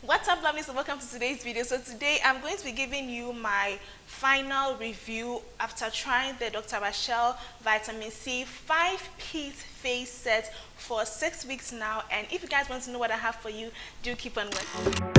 What's up, lovelies, and welcome to today's video. So today I'm going to be giving you my final review after trying the Dr. Rashel Vitamin C 5-piece face set for 6 weeks now. And if you guys want to know what I have for you, do keep on watching.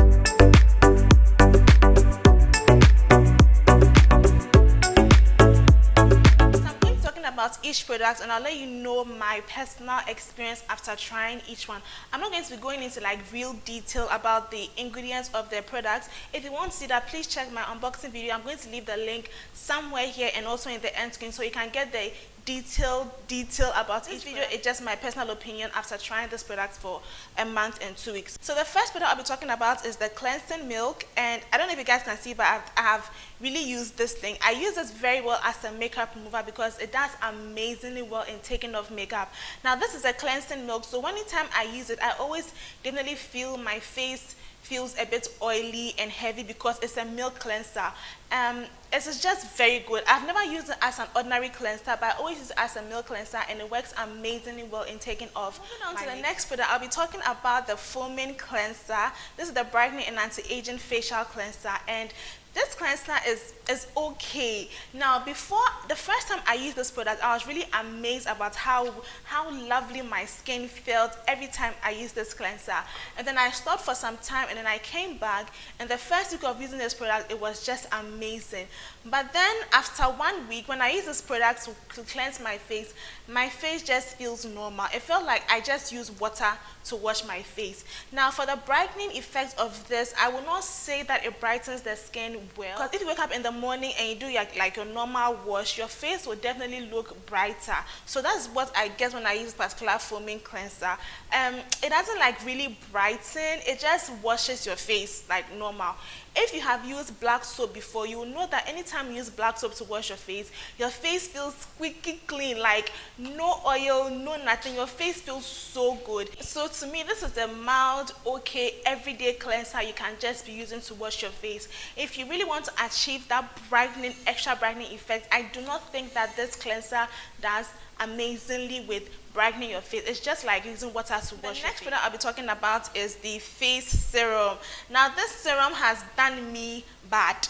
About each product, and I'll let you know my personal experience after trying each one. I'm not going to be going into like real detail about the ingredients of their products. If you want to see that, please check my unboxing video. I'm going to leave the link somewhere here and also in the end screen so you can get the detail about each video. It's just my personal opinion after trying this product for a month and 2 weeks. So the first product I'll be talking about is the cleansing milk, and I don't know if you guys can see, but I have really used this thing. I use this very well as a makeup remover because it does amazingly well in taking off makeup. Now this is a cleansing milk, so anytime I use it, I always definitely feel my face feels a bit oily and heavy because it's a milk cleanser. It's just very good. I've never used it as an ordinary cleanser, but I always use it as a milk cleanser, and it works amazingly well in taking off. Moving on to the next product, I'll be talking about the foaming cleanser. This is the brightening and anti-aging facial cleanser, and this cleanser is okay. Now, before the first time I used this product, I was really amazed about how lovely my skin felt every time I used this cleanser. And then I stopped for some time, and then I came back, and the first week of using this product, it was just amazing. But then after 1 week, when I use this product to cleanse my face just feels normal. It felt like I just used water to wash my face. Now, for the brightening effect of this, I will not say that it brightens the skin well, because if you wake up in the morning and you do like your normal wash, your face will definitely look brighter. So that's what I get when I use this particular foaming cleanser. It doesn't like really brighten, it just washes your face like normal. If you have used black soap before, you will know that anytime you use black soap to wash your face feels squeaky clean, like no oil, no nothing. Your face feels so good. So to me, this is a mild, okay, everyday cleanser you can just be using to wash your face. If you really want to achieve that brightening, extra brightening effect, I do not think that this cleanser does amazingly with brightening your face. It's just like using water to wash your face. The next product I'll be talking about is the face serum. Now this serum has done me bad.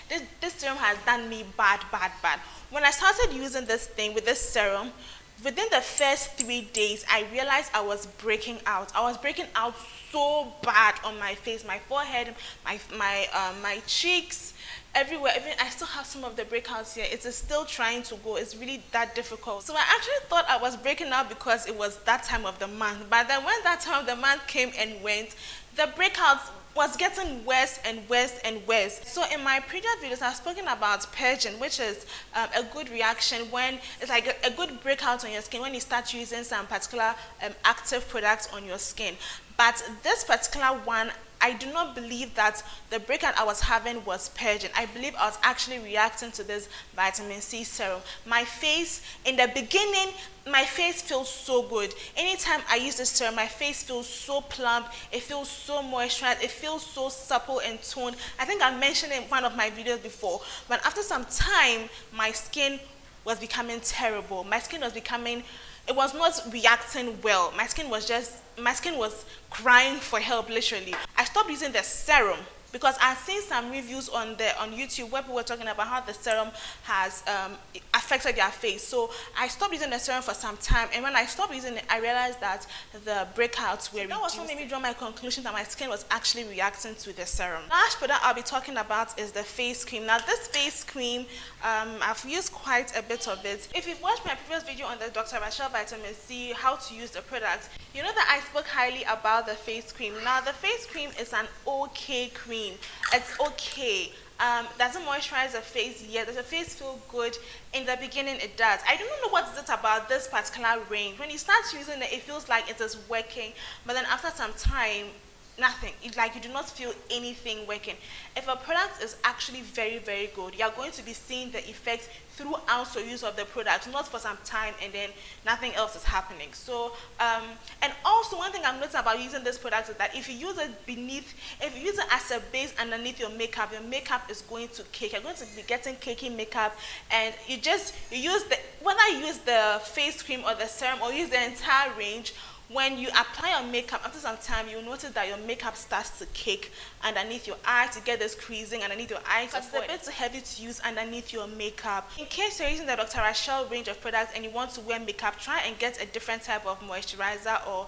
This serum has done me bad. When I started using this thing with this serum, within the first 3 days, I realized I was breaking out. I was breaking out so bad on my face, my forehead, my cheeks, everywhere. Even I still have some of the breakouts here. It is still trying to go. It's really that difficult. So I actually thought I was breaking out because it was that time of the month. But then when that time of the month came and went, the breakouts was getting worse and worse and worse. So in my previous videos, I've spoken about purging, which is a good reaction when it's like a good breakout on your skin when you start using some particular active products on your skin. But this particular one, I do not believe that the breakout I was having was purging. I believe I was actually reacting to this vitamin C serum. My face, in the beginning, my face feels so good. Anytime I use this serum, my face feels so plump. It feels so moisturized. It feels so supple and toned. I think I mentioned it in one of my videos before. But after some time, my skin was becoming terrible. My skin was becoming, it was not reacting well. My skin was crying for help, literally. I stopped using the serum because I've seen some reviews on YouTube where people were talking about how the serum has affected their face. So I stopped using the serum for some time, and when I stopped using it, I realized that the breakouts were reduced. That was what made me draw my conclusion that my skin was actually reacting to the serum. The last product I'll be talking about is the face cream. Now this face cream, I've used quite a bit of it. If you've watched my previous video on the Dr. Rashel Vitamin C, how to use the product, you know that I spoke highly about the face cream. Now the face cream is an okay cream. It's okay. Doesn't moisturize the face yet. Does the face feel good? In the beginning, it does. I don't know what is it about this particular range. When you start using it, it feels like it is working, but then after some time, nothing. Like you do not feel anything working. If a product is actually very, very good, you are going to be seeing the effects throughout your use of the product, not for some time and then nothing else is happening. So, and also one thing I'm noticing about using this product is that if you use it if you use it as a base underneath your makeup is going to cake. You're going to be getting cakey makeup, and you use whether you use the face cream or the serum or use the entire range, when you apply your makeup, after some time, you'll notice that your makeup starts to cake underneath your eyes. You get this creasing underneath your eyes. Because it's a bit too heavy to use underneath your makeup. In case you're using the Dr. Rashel range of products and you want to wear makeup, try and get a different type of moisturizer or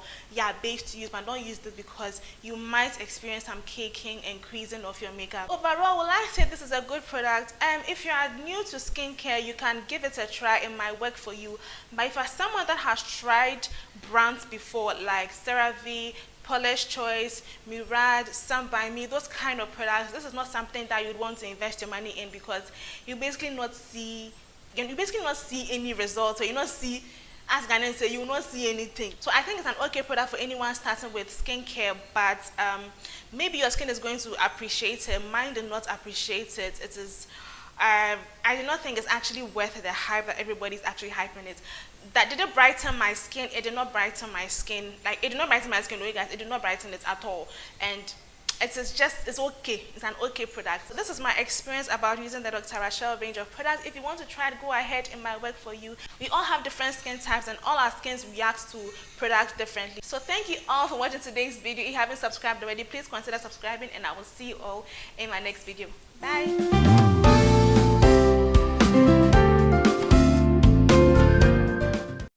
base to use, but don't use this because you might experience some caking and creasing of your makeup. Overall, will I say this is a good product? If you are new to skincare, you can give it a try. It might work for you. But if you're someone that has tried brands before like CeraVe, Polish Choice, Murad, Stand By Me, those kind of products, this is not something that you'd want to invest your money in because you basically not see any results, or you not see, as Ghanaians say, you will not see anything. So I think it's an okay product for anyone starting with skincare, but maybe your skin is going to appreciate it. Mine did not appreciate it. It is, I do not think it's actually worth the hype that everybody's actually hyping it. That did it brighten my skin? It did not brighten my skin. Like, it did not brighten my skin, no, guys. It did not brighten it at all. And it's okay. It's an okay product. So this is my experience about using the Dr. Rashel range of products. If you want to try it, go ahead. It might work for you. We all have different skin types and all our skins react to products differently. So thank you all for watching today's video. If you haven't subscribed already, please consider subscribing, and I will see you all in my next video. Bye.